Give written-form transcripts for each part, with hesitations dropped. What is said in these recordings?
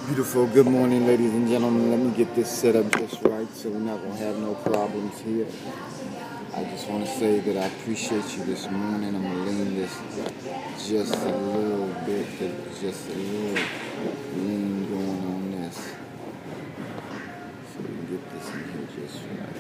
Beautiful. Good morning, ladies and gentlemen. Let me get this set up just right so we're not going to have no problems here. I just want to say that I appreciate you this morning. I'm going to lean this just a little bit, just a little lean going on this. So we can get this in here just right.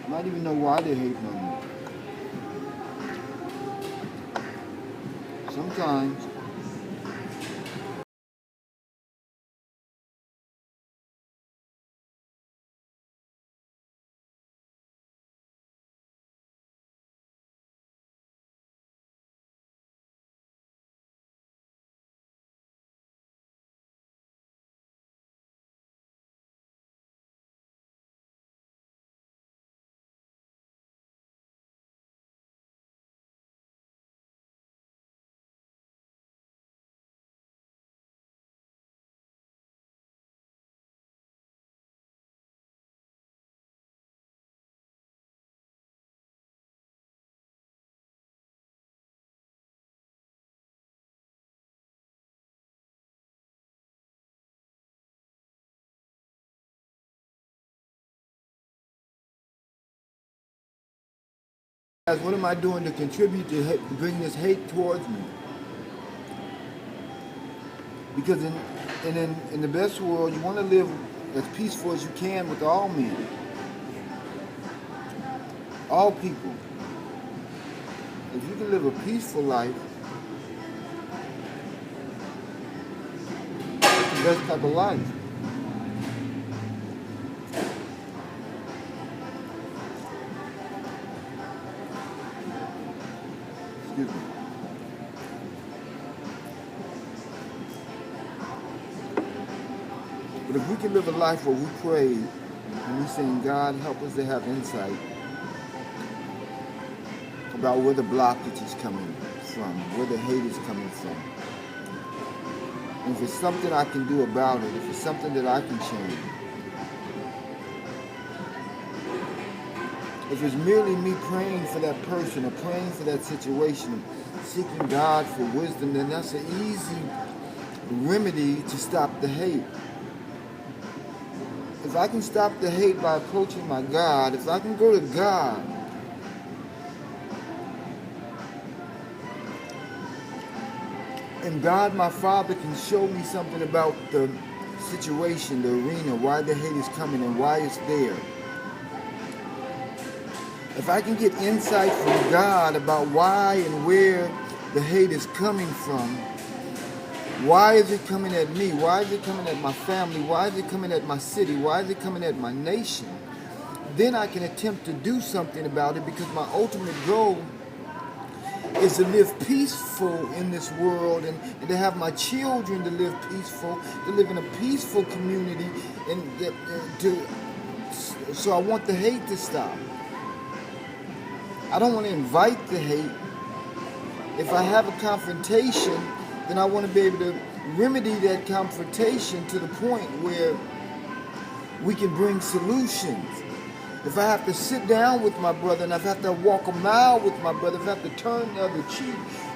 I don't even know why they hate on me. Sometimes what am I doing to contribute to bring this hate towards me? Because in the best world, you want to live as peaceful as you can with all men, all people. If you can live a peaceful life, it's the best type of life. Excuse me. But if we can live a life where we pray and we saying, God, help us to have insight about where the blockage is coming from, where the hate is coming from. And if it's something I can do about it, if it's something that I can change, if it's merely me praying for that person or praying for that situation, seeking God for wisdom, then that's an easy remedy to stop the hate. If I can stop the hate by approaching my God, if I can go to God And God, my Father, can show me something about the situation, the arena, why the hate is coming and why it's there. If I can get insight from God about why and where the hate is coming from, why is it coming at me? Why is it coming at my family? Why is it coming at my city? Why is it coming at my nation? Then I can attempt to do something about it, because my ultimate goal is to live peaceful in this world, and to have my children to live peaceful, to live in a peaceful community, so I want the hate to stop. I don't want to invite the hate. If I have a confrontation, then I want to be able to remedy that confrontation to the point where we can bring solutions. If I have to sit down with my brother, and if I have to walk a mile with my brother, if I have to turn the other cheek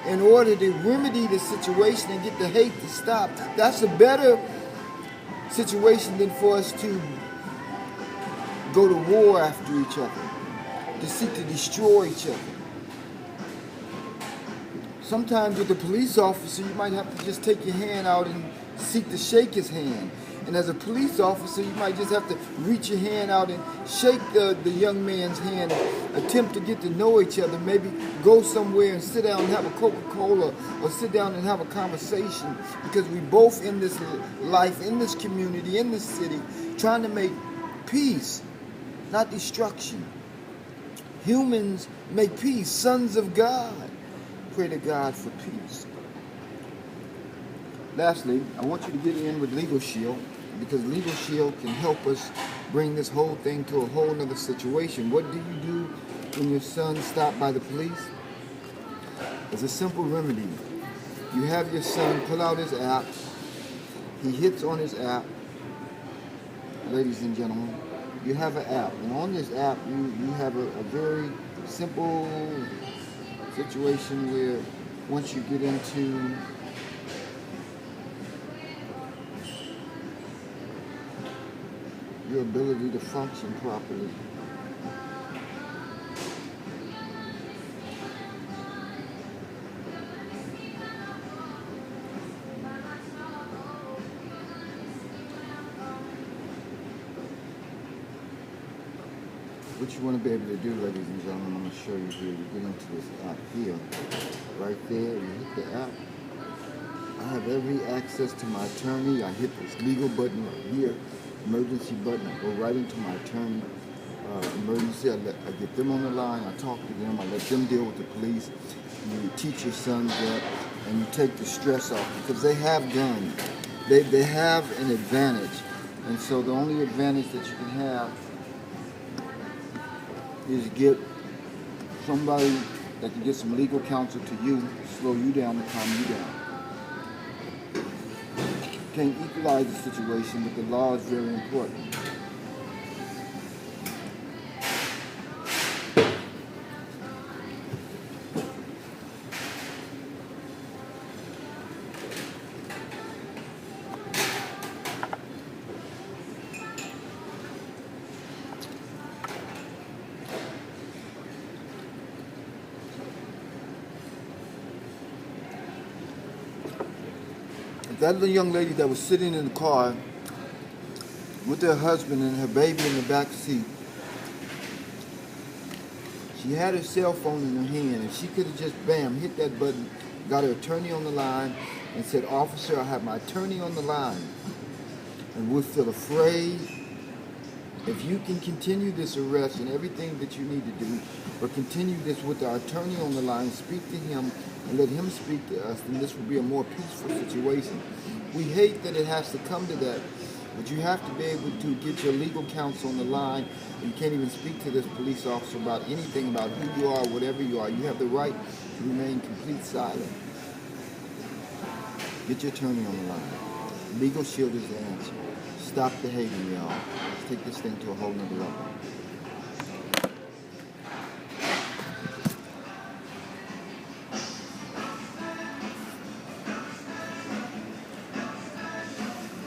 in order to remedy the situation and get the hate to stop, that's a better situation than for us to go to war after each other, to seek to destroy each other. Sometimes with a police officer, you might have to just take your hand out and seek to shake his hand. And as a police officer, you might just have to reach your hand out and shake the young man's hand, attempt to get to know each other, maybe go somewhere and sit down and have a Coca-Cola, or sit down and have a conversation, because we both in this life, in this community, in this city, trying to make peace, not destruction. Humans make peace, sons of God. Pray to God for peace. Lastly, I want you to get in with Legal Shield, because Legal Shield can help us bring this whole thing to a whole nother situation. What do you do when your son's stopped by the police? It's a simple remedy. You have your son pull out his app. He hits on his app. Ladies and gentlemen, you have an app. And on this app, you have a very simple situation where once you get into your ability to function properly, what you want to be able to do, ladies and gentlemen, I'm going to show you here. You get into this app here, right there, you hit the app. I have every access to my attorney. I hit this legal button right here, emergency button. I go right into my attorney. Emergency, I get them on the line. I talk to them. I let them deal with the police. You teach your sons that, and you take the stress off, because they have guns. They have an advantage. And so the only advantage that you can have is get somebody that can get some legal counsel to you, slow you down, and calm you down. Can't equalize the situation, but the law is very important. That little young lady that was sitting in the car with her husband and her baby in the back seat, she had her cell phone in her hand, and she could have just, bam, hit that button, got her attorney on the line, and said, "Officer, I have my attorney on the line, and we're still afraid. If you can continue this arrest and everything that you need to do, or continue this with our attorney on the line, speak to him and let him speak to us, then this will be a more peaceful situation." We hate that it has to come to that, but you have to be able to get your legal counsel on the line. You can't even speak to this police officer about anything about who you are, whatever you are. You have the right to remain complete silent. Get your attorney on the line. Legal Shield is the answer. Stop the hating, y'all. Let's take this thing to a whole nother level.